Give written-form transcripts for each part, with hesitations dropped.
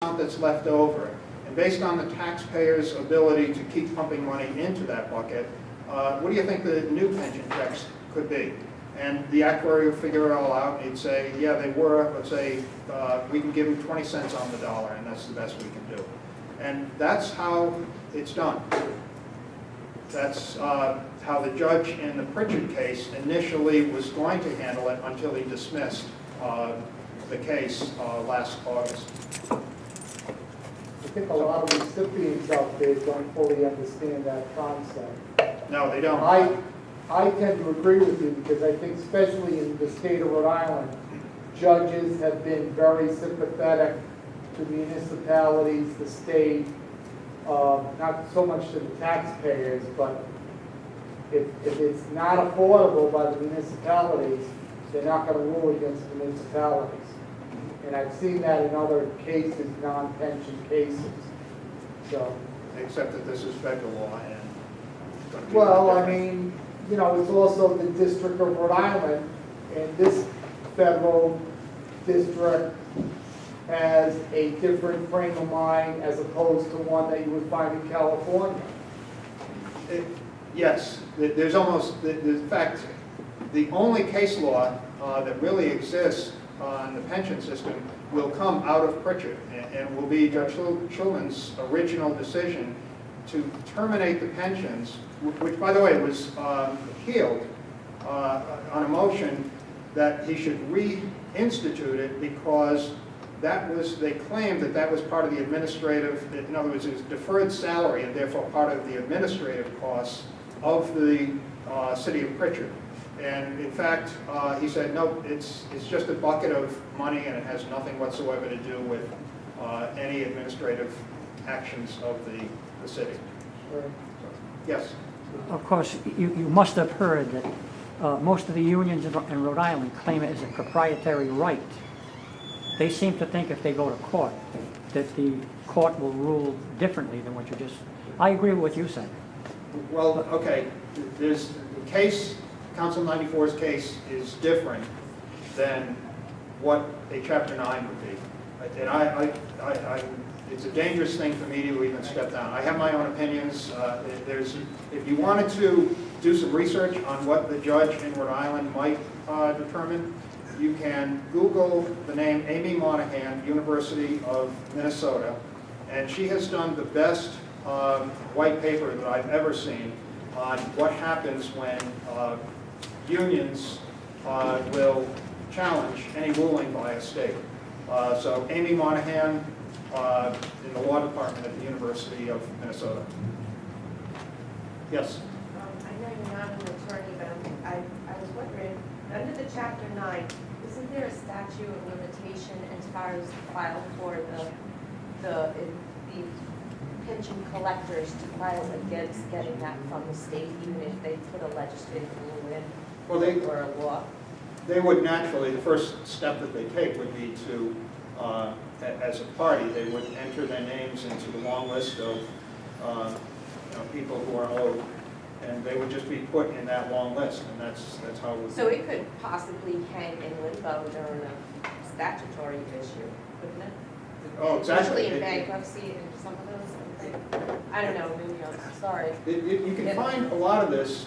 amount that's left over, and based on the taxpayer's ability to keep pumping money into that bucket, what do you think the new pension checks could be? And the actuary would figure it all out, and he'd say, yeah, they were, let's say, we can give them 20 cents on the dollar, and that's the best we can do. And that's how it's done. That's how the judge in the Pritchard case initially was going to handle it until he dismissed the case last August. I think a lot of recipients out there don't fully understand that concept. No, they don't. I tend to agree with you because I think especially in the state of Rhode Island, judges have been very sympathetic to municipalities, the state, not so much to the taxpayers, but if it's not affordable by the municipalities, they're not going to rule against municipalities. And I've seen that in other cases, non-pension cases. So, Except that this is federal law and it's going to be well, I different. mean, you know, it's also the District of Rhode Island, and this federal district has a different frame of mind as opposed to one that you would find in California. Yes, there's almost, in fact, the only case law that really exists on the pension system will come out of Pritchard and will be Judge Schulman's original decision to terminate the pensions, which, by the way, was appealed on a motion that he should reinstitute it because that was, they claimed that that was part of the administrative, in other words, it was deferred salary and therefore part of the administrative costs of the city of Pritchard. And in fact, he said, no, it's just a bucket of money and it has nothing whatsoever to do with any administrative actions of the city. Sure. Yes? Of course, you must have heard that most of the unions in Rhode Island claim it as a proprietary right. They seem to think if they go to court, that the court will rule differently than what you just... I agree with what you said. Well, okay, there's the case, Council 94's case is different than what a Chapter 9 would be. And it's a dangerous thing for me to even step down. I have my own opinions. If you wanted to do some research on what the judge in Rhode Island might determine, you can Google the name Amy Monahan, University of Minnesota, and she has done the best white paper that I've ever seen on what happens when unions will challenge any ruling by a state. So Amy Monahan in the law department at the University of Minnesota. Yes? I know you're not an attorney, but I was wondering, under the Chapter 9, isn't there a statute of limitation as far as file for the pension collectors to file against getting that from the state, even if they put a legislative rule in or a law? They would naturally, the first step that they take would be to, as a party, they would enter their names into the long list of people who are owed, and they would just be put in that long list, and that's how it would So it could possibly hang in limbo during a statutory issue, couldn't it? Oh, exactly. Especially in bankruptcy and some of those. I don't know, maybe I'm sorry. You can find a lot of this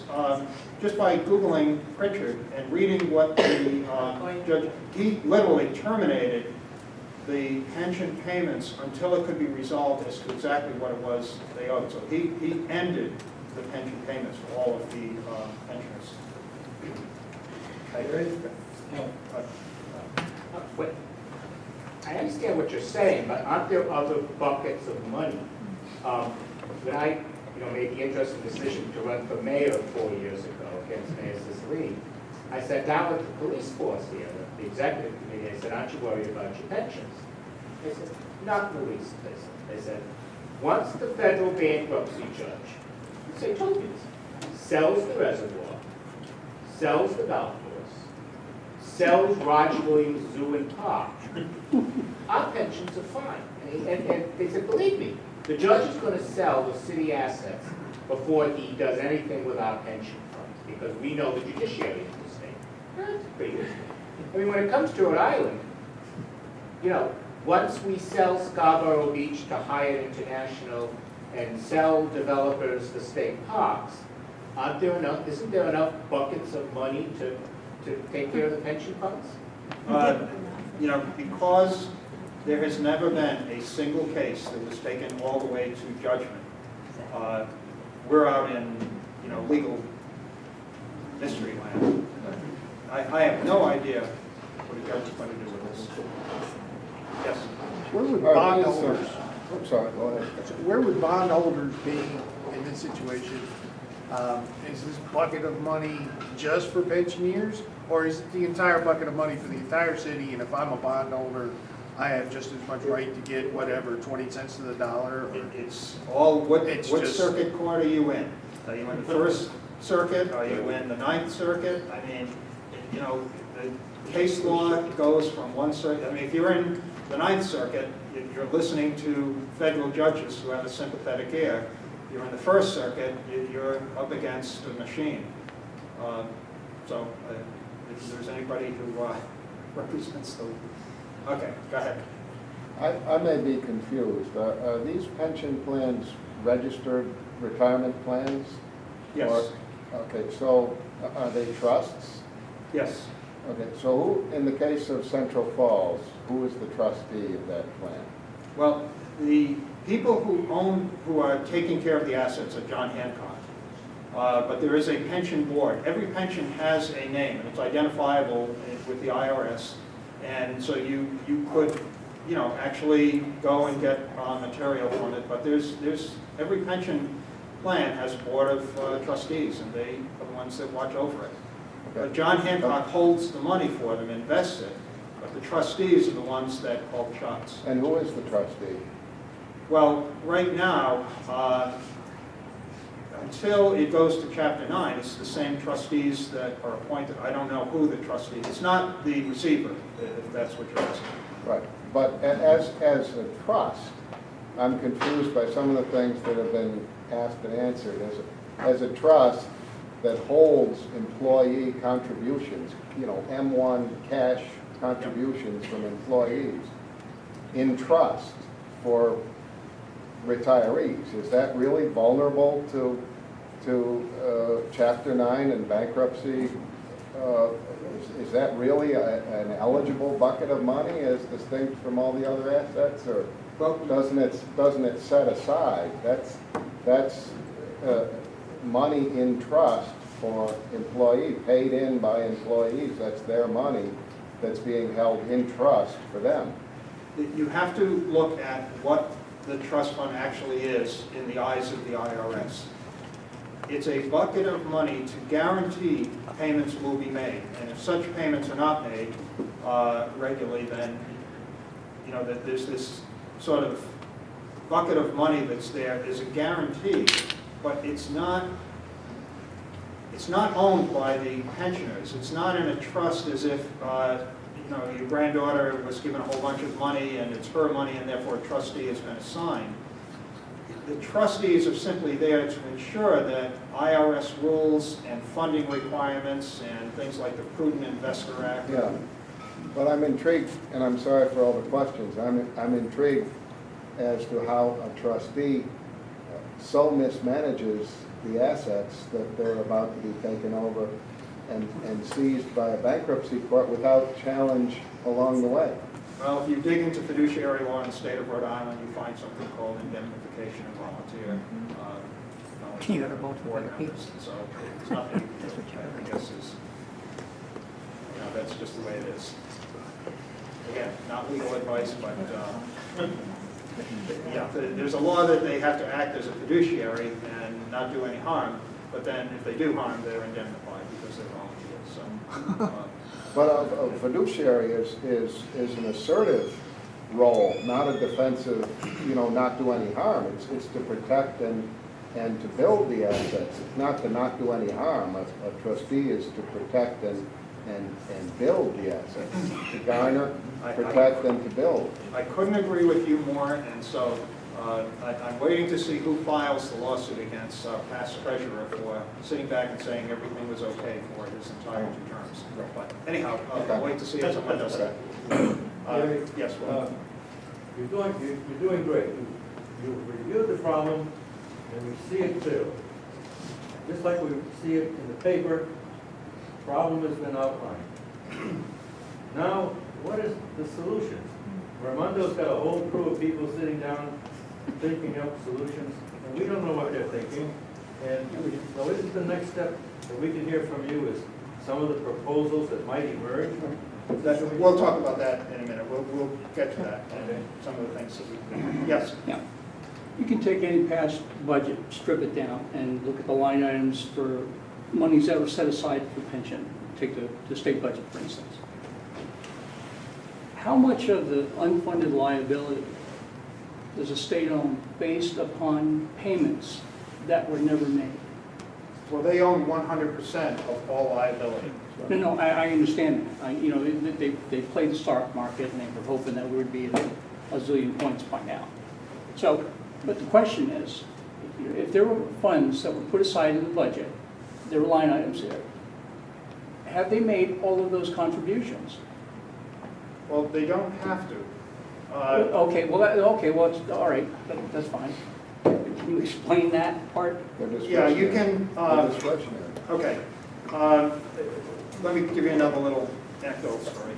just by Googling Pritchard and reading what the judge, he literally terminated the pension payments until it could be resolved as to exactly what it was they owed. So he ended the pension payments for all of the pensioners. Wait. I understand what you're saying, but aren't there other buckets of money? When I made the interesting decision to run for mayor 4 years ago against Mayor Cicilline, I sat down with the police force here, the executive committee. I said, aren't you worried about your pensions? They said, not in the least. They said, once the federal bankruptcy judge, say tokens, sells the reservoir, sells the golf course, sells Roger Williams Zoo and Park, our pensions are fine. And they said, believe me, the judge is going to sell the city assets before he does anything with our pension funds, because we know the judiciary is the state. That's pretty good. I mean, when it comes to Rhode Island, once we sell Scarborough Beach to Hyatt International and sell developers the state parks, isn't there enough buckets of money to take care of the pension funds? You know, because there has never been a single case that was taken all the way to judgment. We're out in, you know, legal mystery land. I have no idea what a judge is going to do with this. Yes? Where would bondholders, I'm sorry, go ahead. Where would bondholders be in this situation? Is this bucket of money just for pensioners, or is it the entire bucket of money for the entire city? And if I'm a bondholder, I have just as much right to get whatever, 20 cents to the dollar? Or It's all, what It's what just- circuit court are you in? Are you in the First Circuit? Are you in the Ninth Circuit? I mean, you know, the case law goes from one circuit. I mean, if you're in the Ninth Circuit, you're listening to federal judges who have a sympathetic ear. You're in the First Circuit, you're up against a machine. So if there's anybody who represents the... Okay, go ahead. I may be confused. Are these pension plans registered retirement plans? Yes, Or- Okay, so are they trusts? yes. Okay, so who, in the case of Central Falls, who is the trustee of that plan? Well, the people who are taking care of the assets are John Hancock. But there is a pension board. Every pension has a name, and it's identifiable with the IRS. And so you could, you know, actually go and get material from it. But every pension plan has a board of trustees, and they are the ones that watch over it. But John Hancock holds the money for them, invests it, but the trustees are the ones that call the shots. And who is the trustee? Well, right now, until it goes to Chapter 9, it's the same trustees that are appointed. I don't know who the trustee is. It's not the receiver, if that's what you're asking. Right, but as a trust, I'm confused by some of the things that have been asked and answered. As a trust that holds employee contributions, you know, M1 cash contributions from employees in trust for retirees, is that really vulnerable to Chapter 9 and bankruptcy? Is that really an eligible bucket of money as distinct from all the other assets, or Well, doesn't it set aside? That's money in trust for employees, paid in by employees. That's their money that's being held in trust for them. you have to look at what the trust fund actually is in the eyes of the IRS. It's a bucket of money to guarantee payments will be made. And if such payments are not made regularly, then, you know, that there's this sort of bucket of money that's there is a guarantee, but it's not owned by the pensioners. It's not in a trust as if, you know, your granddaughter was given a whole bunch of money and it's her money and therefore a trustee has been assigned. The trustees are simply there to ensure that IRS rules and funding requirements and things like the Prudent Investor Act. Yeah, but I'm intrigued, and I'm sorry for all the questions. I'm intrigued as to how a trustee so mismanages the assets that they're about to be taken over and seized by a bankruptcy court without challenge along the way. Well, if you dig into fiduciary law in the state of Rhode Island, you find something called indemnification and volunteer. You gotta vote for better people. So it's nothing, That's what you I guess is, you know, that's just the way it is. Again, not legal advice, but, yeah, there's a law that they have to act as a fiduciary and not do any harm, but then if they do harm, they're indemnified because they're volunteers, so. But a fiduciary is an assertive role, not a defensive, you know, not do any harm. It's to protect and to build the assets. It's not to not do any harm. A trustee is to protect and build the assets, to garner, protect, and to build. I couldn't agree with you more, and so I'm waiting to see who files the lawsuit against past treasurer for sitting back and saying everything was okay for his entire 2 terms. But anyhow, I'll wait to see if someone does that. Yes, well, You're doing great. You reviewed the problem, and we see it clearly. Just like we see it in the paper, problem has been outlined. Now, what is the solution? Raimondo's got a whole crew of people sitting down, thinking up solutions, and we don't know what they're thinking. And so isn't the next step that we can hear from you is some of the proposals that might emerge? We'll talk about that in a minute. We'll get to that and some of the things that we, yes. Yeah. You can take any past budget, strip it down, and look at the line items for monies that were set aside for pension. Take the state budget, for instance. How much of the unfunded liability does the state own based upon payments that were never made? Well, they own 100% of all liability. No, I understand that. You know, they played the stock market and they were hoping that we would be at a zillion points by now. So, but the question is, if there were funds that were put aside in the budget, there were line items there, have they made all of those contributions? Well, they don't have to. Okay, well, it's, all right, that's fine. Can you explain that part? They're Yeah, you discretionary. can, They're discretionary. okay. Let me give you another little anecdote story.